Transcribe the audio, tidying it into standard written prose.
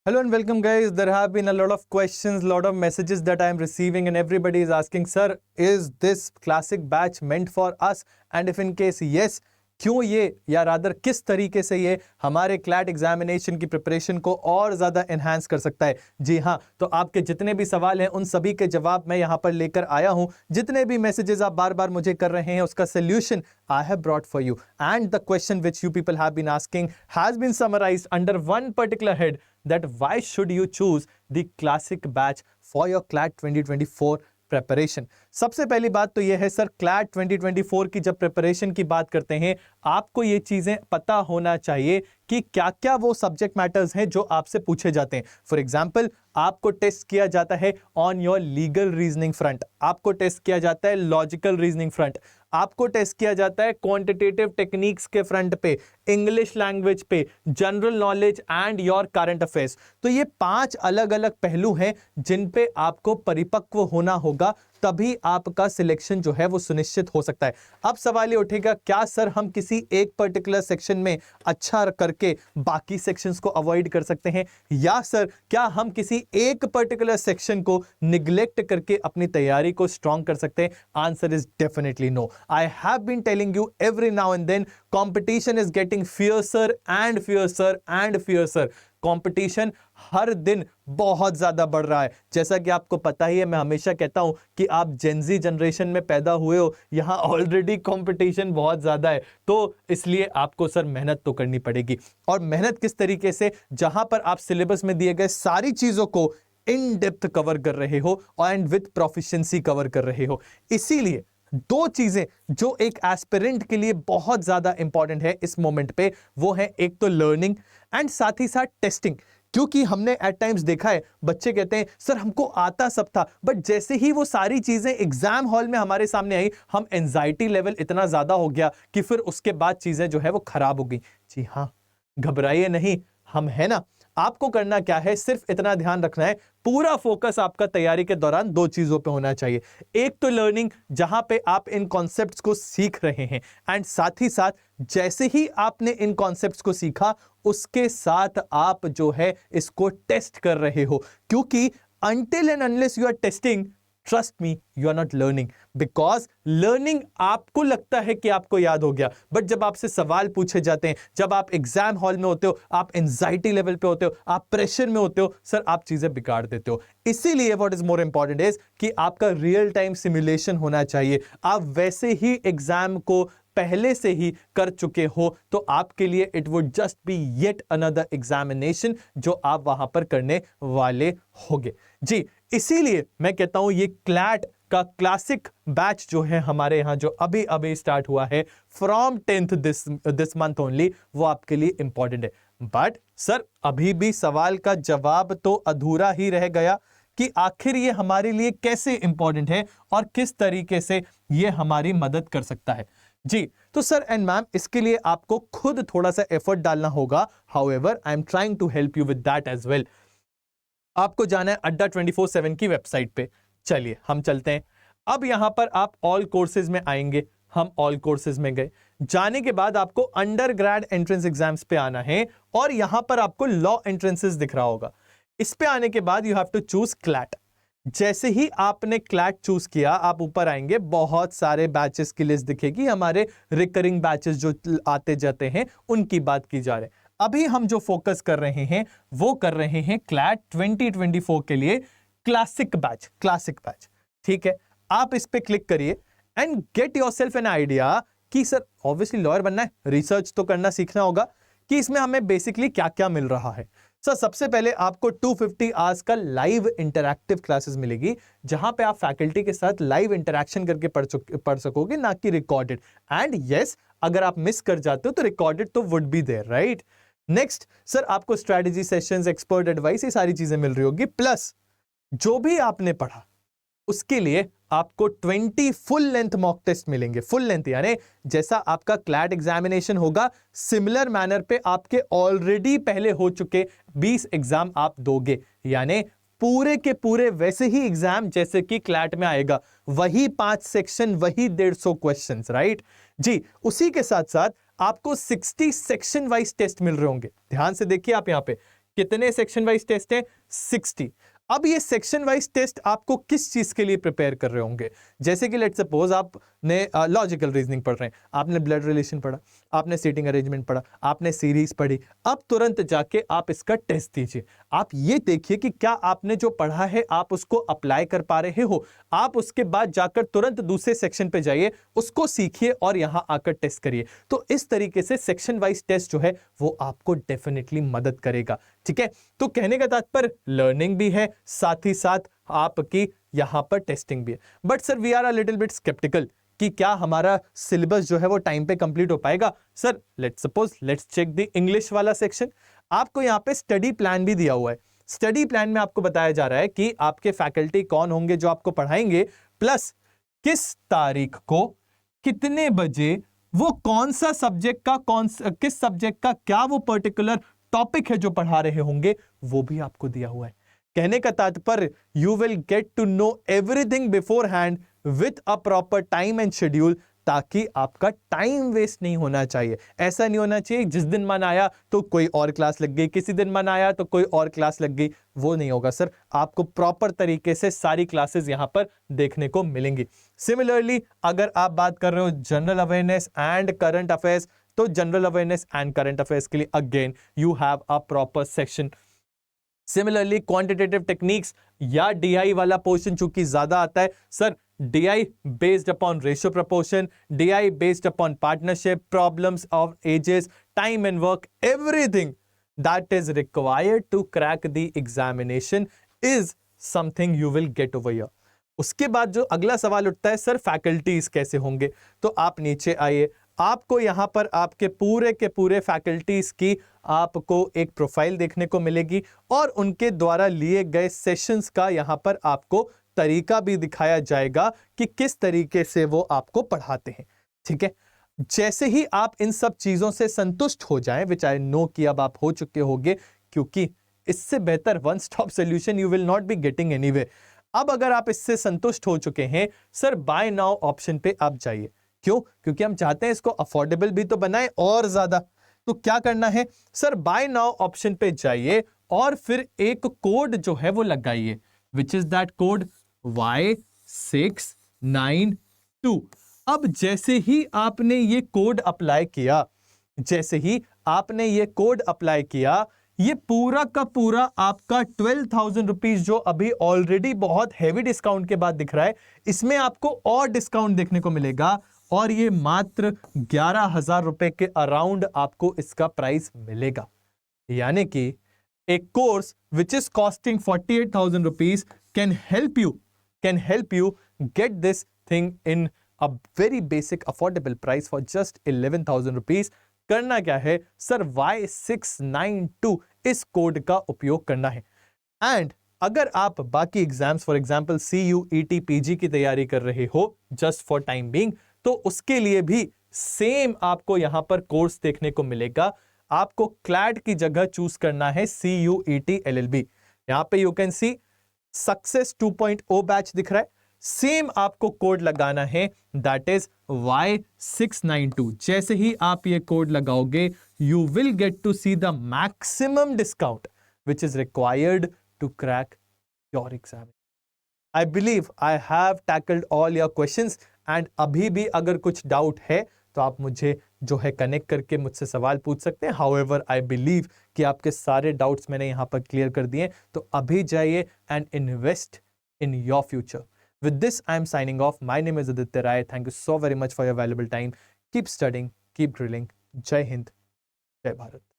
Hello and welcome, guys. There have been a lot of questions, lot of messages that I am receiving, and everybody is asking, sir, is this classic batch meant for us? And if in case yes, क्यों ये या rather किस तरीके से ये हमारे CLAT examination की preparation को और ज़्यादा एनहांस कर सकता है? जी हाँ, तो आपके जितने भी सवाल हैं उन सभी के जवाब मैं यहाँ पर लेकर आया हूँ। जितने भी मैसेजेस आप बार बार मुझे कर रहे हैं उसका solution I have brought for you, and the question which you people have been asking has been summarized under one particular head, that why should you choose the classic batch for your CLAT 2024 preparation. सबसे पहली बात तो यह है sir, CLAT 2024 की जब preparation की बात करते हैं आपको ये चीजें पता होना चाहिए कि क्या क्या वो सब्जेक्ट मैटर्स हैं जो आपसे पूछे जाते हैं। फॉर एग्जांपल, आपको टेस्ट किया जाता है on your legal reasoning front, आपको टेस्ट किया जाता है लॉजिकल रीजनिंग फ्रंट, आपको टेस्ट किया जाता है क्वांटिटेटिव टेक्निक्स के फ्रंट पे, इंग्लिश लैंग्वेज पे, general knowledge and your current affairs. तो ये 5 अलग अलग पहलू हैं जिन पे आपको परिपक्व होना होगा, तभी आपका सिलेक्शन जो है वो सुनिश्चित हो सकता है। अब सवाल ये उठेगा, क्या सर हम किसी एक पर्टिकुलर सेक्शन में अच्छा करके बाकी सेक्शंस को अवॉइड कर सकते हैं, या सर क्या हम किसी एक पर्टिकुलर सेक्शन को निग्लेक्ट करके अपनी तैयारी को स्ट्रॉन्ग कर सकते हैं? Answer is definitely no. I have been telling you every now and then, competition is getting fiercer and fiercer and fiercer. Competition हर दिन बहुत ज्यादा बढ़ रहा है। जैसा कि आपको पता ही है, मैं हमेशा कहता हूं कि आप जेनजी जनरेशन में पैदा हुए हो, यहां ऑलरेडी कंपटीशन बहुत ज्यादा है, तो इसलिए आपको सर मेहनत तो करनी पड़ेगी। और मेहनत किस तरीके से? जहां पर आप सिलेबस में दिए गए सारी चीजों को इन डेप्थ कवर कर रहे हो एंड विद प्रोफिशिएंसी कवर कर रहे हो। इसीलिए 2 चीजें जो एक एस्पिरेंट के लिए बहुत ज्यादा इंपॉर्टेंट है इस मोमेंट पे, वो है एक तो लर्निंग एंड साथ ही साथ टेस्टिंग। क्योंकि हमने एट टाइम्स देखा है, बच्चे कहते हैं सर हमको आता सब था, बट जैसे ही वो सारी चीजें एग्जाम हॉल में हमारे सामने आई, हम एंजाइटी लेवल इतना ज्यादा हो गया कि फिर उसके बाद चीजें जो है वो खराब हो गई। जी हाँ, घबराइए नहीं, हम है ना। आपको करना क्या है, सिर्फ इतना ध्यान रखना है, पूरा फोकस आपका तैयारी के दौरान 2 चीजों पे होना चाहिए। एक तो लर्निंग, जहां पे आप इन कॉन्सेप्ट्स को सीख रहे हैं, एंड साथ ही साथ जैसे ही आपने इन कॉन्सेप्ट्स को सीखा उसके साथ आप जो है इसको टेस्ट कर रहे हो। क्योंकि until and unless you are testing, trust me, you are not learning. Because learning आपको लगता है कि आपको याद हो गया, बट जब आपसे सवाल पूछे जाते हैं, जब आप एग्जाम हॉल में होते हो, आप एंजाइटी लेवल पे होते हो, आप प्रेशर में होते हो, सर आप चीजें बिगाड़ देते हो। इसीलिए what is more important is कि आपका रियल टाइम सिमुलेशन होना चाहिए। आप वैसे ही एग्जाम को पहले से ही कर चुके हो तो आपके लिए it would just be yet another examination जो आप वहां पर करने वाले होगे। जी, इसीलिए मैं कहता हूं ये क्लैट का क्लासिक बैच जो है हमारे यहां जो अभी अभी स्टार्ट हुआ है from 10th this month only, वो आपके लिए इंपॉर्टेंट है। बट सर अभी भी सवाल का जवाब तो अधूरा ही रह गया कि आखिर ये हमारे लिए कैसे इंपॉर्टेंट है और किस तरीके से ये हमारी मदद कर सकता है। जी, तो सर एंड मैम, इसके लिए आपको खुद थोड़ा सा एफर्ट डालना होगा। However I am trying to help you with that as well. आपको जाना है अड्डा 24/7 की वेबसाइट पे। चलिए हम चलते हैं। अब यहां पर आप ऑल कोर्सेज में आएंगे, हम ऑल कोर्सेज में गए। जाने के बाद आपको अंडर ग्रेड एंट्रेंस एग्जाम्स पे आना है और यहां पर आपको लॉ एंट्रेंसेस दिख रहा होगा। इस पे आने के बाद you have to choose CLAT. जैसे ही आपने क्लैट चूज किया, आप ऊपर आएंगे, बहुत सारे बैचेस की लिस्ट दिखेगी, हमारे रिकरिंग बैचेस जो आते जाते हैं उनकी बात की जा रही है। अभी हम जो फोकस कर रहे हैं वो कर रहे हैं क्लैट 2024 के लिए क्लासिक बैच। क्लासिक बैच, ठीक है। आप इस पे क्लिक करिए and get yourself an idea कि सर ऑब्वियसली लॉयर बनना है, रिसर्च तो करना सीखना होगा कि इसमें हमें बेसिकली क्या क्या मिल रहा है। सर सबसे पहले आपको 250 आवर्स का लाइव इंटरैक्टिव क्लासेस मिलेगी, जहां पे आप फैकल्टी के साथ लाइव इंटरैक्शन करके पढ़ सकोगे, ना कि रिकॉर्डेड। एंड यस, अगर आप मिस कर जाते हो तो रिकॉर्डेड तो would be there, right. Next sir, आपको स्ट्रेटेजी सेशंस, एक्सपर्ट एडवाइस, ये सारी चीजें मिल रही होगी। प्लस जो भी आपने पढ़ा उसके लिए आपको 20 फुल लेंथ मॉक टेस्ट मिलेंगे। फुल लेंथ यानी जैसा आपका क्लैट एग्जामिनेशन होगा, सिमिलर मैनर पे आपके ऑलरेडी पहले हो चुके 20 एग्जाम आप दोगे, यानी पूरे के पूरे वैसे ही एग्जाम जैसे कि क्लैट में आएगा, वही 5 सेक्शन, वही 150 क्वेश्चंस, राइट जी। उसी के साथ साथ आपको 60 सेक्शन वाइज टेस्ट मिल रहे होंगे। ध्यान से देखिए आप यहां पे कितने सेक्शन वाइज टेस्ट है? 60। अब ये सेक्शन वाइज टेस्ट आपको किस चीज के लिए प्रिपेयर कर रहे होंगे? जैसे कि लेट्स सपोज आपने लॉजिकल रीजनिंग पढ़ रहे हैं, आपने ब्लड रिलेशन पढ़ा, आपने सीटिंग अरेंजमेंट पढ़ा, आपने सीरीज पढ़ी, अब तुरंत जाके आप इसका टेस्ट दीजिए। आप ये देखिए कि क्या आपने जो पढ़ा है आप उसको अप्लाई कर पा रहे हो। आप उसके बाद जाकर तुरंत दूसरे सेक्शन पे जाइए, उसको सीखिए और यहां आकर टेस्ट करिए। तो इस तरीके से सेक्शन वाइज टेस्ट जो है वो आपको डेफिनेटली मदद करेगा। ठीक है, तो कहने का तात्पर्य लर्निंग भी है, साथ ही साथ आपकी यहां पर टेस्टिंग भी है। But sir we are a little bit sceptical कि क्या हमारा सिलेबस जो है वो टाइम पे कंप्लीट हो पाएगा? Sir let's check the English वाला सेक्शन। आपको यहां पे स्टडी प्लान भी दिया हुआ है। स्टडी प्लान में आपको बताया जा रहा है कि आपके फैकल्टी कौन होंगे जो आपको पढ़ाएंगे, प्लस किस तारीख को कितने बजे वो कौन सा सब्जेक्ट का किस सब्जेक्ट का क्या वो पर्टिकुलर टॉपिक है जो पढ़ा रहे होंगे, वो भी आपको दिया हुआ है। कहने का तात्पर्य you will get to know everything beforehand with a proper time and schedule, ताकि आपका टाइम वेस्ट नहीं होना चाहिए। ऐसा नहीं होना चाहिए जिस दिन मन आया तो कोई और क्लास लग गई, किसी दिन मन आया तो कोई और क्लास लग गई, वो नहीं होगा सर। आपको प्रॉपर तरीके से सारी क्लासेस यहां पर देखने को मिलेंगी। सिमिलरली अगर आप बात कर रहे हो general awareness and current affairs, तो general awareness and current affairs के लिए again you have a proper section. Similarly quantitative techniques या डीआई वाला पोर्शन चूंकि ज्यादा आता है, sir DI based upon ratio proportion, DI based upon partnership, problems of ages, time and work, everything that is required to crack the examination is something you will get over here. उसके बाद जो अगला सवाल उठता है, sir faculties कैसे होंगे? तो आप नीचे आइए, आपको यहां पर आपके पूरे के पूरे फैकल्टीज की आपको एक प्रोफाइल देखने को मिलेगी और उनके द्वारा लिए गए सेशंस का यहां पर आपको तरीका भी दिखाया जाएगा कि किस तरीके से वो आपको पढ़ाते हैं। ठीक है, जैसे ही आप इन सब चीजों से संतुष्ट हो जाएं, विच आई नो कि अब आप हो चुके होंगे, क्योंकि इससे बेहतर one stop solution you will not be getting anyway. अब अगर आप इससे संतुष्ट हो चुके हैं, सर बाय नाउ ऑप्शन पे आप जाइए। क्यों? क्योंकि हम चाहते हैं इसको अफोर्डेबल भी तो बनाए और ज्यादा। तो क्या करना है सर, बाय नाउ ऑप्शन पे जाइए और फिर एक कोड जो है वो लगाइए, which is that code Y692। अब जैसे ही आपने ये कोड अप्लाई किया, ये पूरा का पूरा आपका 12,000 रुपीज जो अभी ऑलरेडी बहुत हैवी डिस्काउंट के बाद दिख रहा है, इसमें आपको और डिस्काउंट देखने को मिलेगा और ये मात्र 11,000 रुपए के अराउंड आपको इसका प्राइस मिलेगा। यानी कि एक course which is costing 48,000 rupees can help you get this thing in a very basic affordable price for just 11,000 rupees. करना क्या है सर, Y692 इस कोड का उपयोग करना है। एंड अगर आप बाकी exams for example CUET PG की तैयारी कर रहे हो जस्ट फॉर टाइम बीइंग, तो उसके लिए भी सेम आपको यहां पर कोर्स देखने को मिलेगा। आपको क्लैड की जगह चूज करना है CUET LLB। यहां पे you can see success 2.0 batch दिख रहा है, सेम आपको कोड लगाना है, दैट इज Y692। जैसे ही आप ये कोड लगाओगे, you will get to see the maximum discount which is required to crack your exam. I believe I have tackled all your questions and अभी भी अगर कुछ डाउट है तो आप मुझे जो है कनेक्ट करके मुझसे सवाल पूछ सकते हैं। हाउएवर आई बिलीव कि आपके सारे डाउट्स मैंने यहां पर क्लियर कर दिए, तो अभी जाइए and invest in your future. With this, I am signing off. My name is Aditya Rai. Thank you so very much for your valuable time. Keep studying, keep drilling. Jai Hind, Jai Bharat.